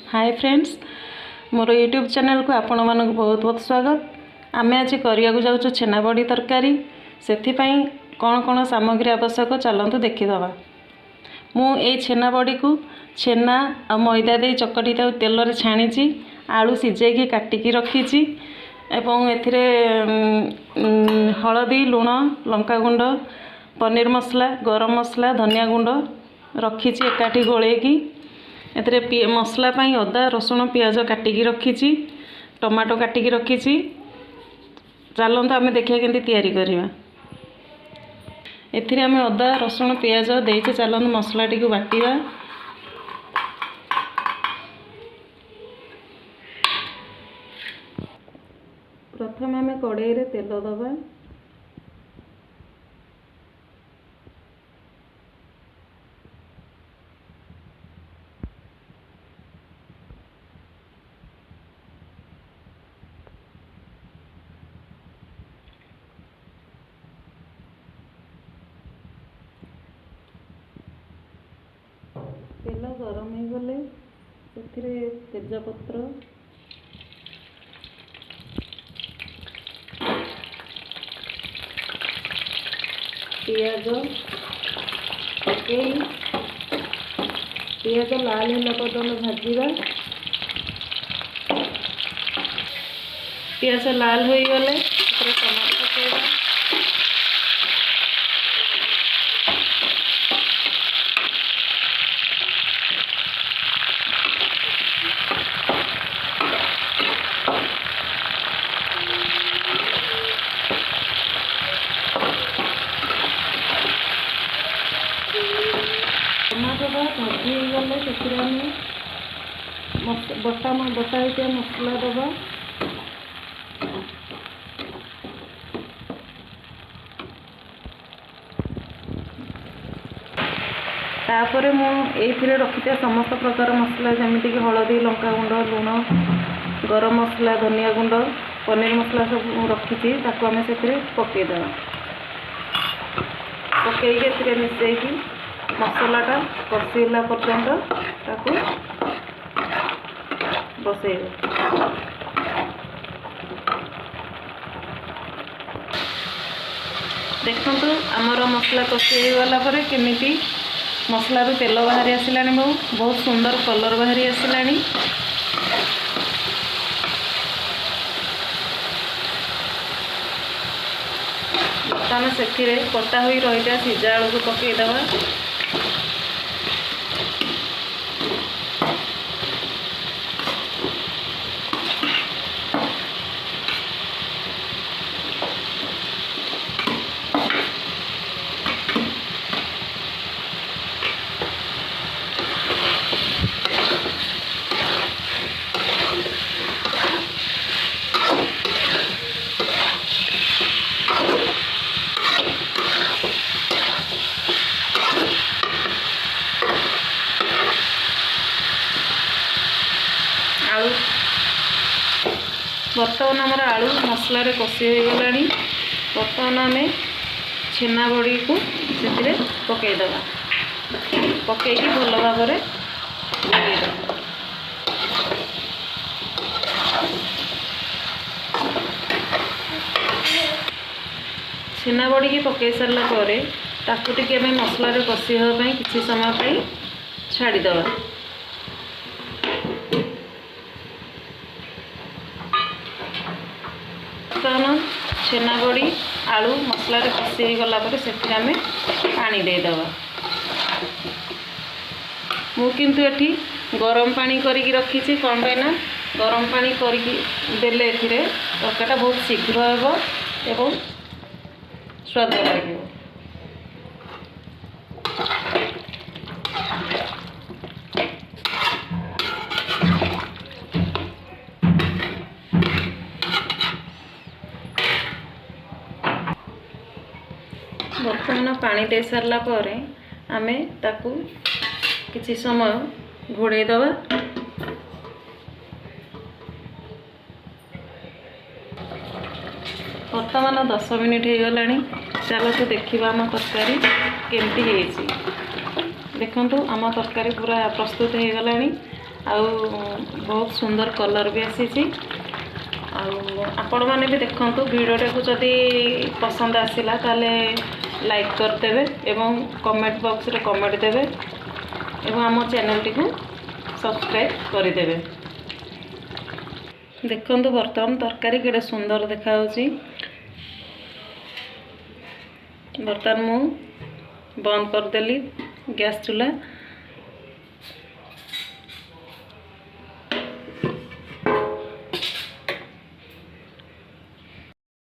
Hi friends, मोर YouTube channel को आपण मानक बहुत बहुत स्वागत। आमे आज करिया जाऊँ छेना बड़ी तरकारी। से कौन कौन सामग्री आवश्यक चलतु देखीदवा। मु छेना बड़ी को छेना आ मैदा दे चकटी तेल छाणी आलू सिझेकी काटिकी रखी एवं एथिरे हलदी लुण लंका गुंड पनीर मसला गरम मसला धनिया गुंड रखी एकाठी गोलेकी एथिरे मसला पाई अदा रसुण पियाज काटिकी रखी टमाटो काटिकी रखी। चलते आम देखिए केमती तैयारी करवा। एथिरे आम अदा रसुण पियाज देचे चलते मसला टी बाटिवा। प्रथम आम कड़ाई रे तेल दबा। तेल गरम हो गले से तेजपत्र पियाज पकई पियाज लाल होला पर्यंत भाजवा। पियाज लाल हो गले टमाटो पकेवा। टमाटोटा भाजी गले से बटा होता मसला दबा। तापर मुझे रखी समस्त प्रकार मसला जमीक हलदी लंका गुंड लुण गरम मसला धनिया गुंड पनीर मसला सब रखी आम से पकईदे पकईके मिसेकी मसलाटा कषिला पर्यंत ताकू बसैब। देखु आमर मसला कषि गला पर केमिटी मसला रू तेल बाहरी आसला बहुत सुंदर कलर बाहरी आसला। बर्तमान से कटा हुई रही सिझा आलू को पकईदवा। आलू बर्तमान आमर आलू मसला रे कषि हो गलानी। बर्तमान आम छेना बड़ी को से पकईदवा। पकईकी भल भाव में छेना बड़ी की पकई सारा टे मसला रे कषि होगापी किसी समय छाड़ीदवा। छेना बड़ी आलू मसला रे कषि गला पर से पानी देदवा। मु किंतु एठी गरम पानी करिकी रखी कौन पाइना गरम पानी करिकी देले एथिरे तरकारीटा बहुत शीघ्र हेबो एवं स्वाद लागिबो। बर्तमान पानी दे सारा पर आमे ताकू किसी समय घोड़े दवा। बर्तमान 10 मिनिट हो गला। चलो देखा आम तरकारी केमती देखु आम तरकारी पूरा प्रस्तुत हो गला। आउ बहुत सुंदर कलर भी आसी आपण मैंने भी देखूँ वीडियोटा को जदि पसंद आसला ताले लाइक करदेवे एवं कमेंट बॉक्स रे कमेंट देवे एवं आम चैनल टी को सब्सक्राइब करदेवे। देखो बर्तमान तरकारी केड़े सुंदर देखा बर्तमान मु बंद करदेली गैस चूल्हा।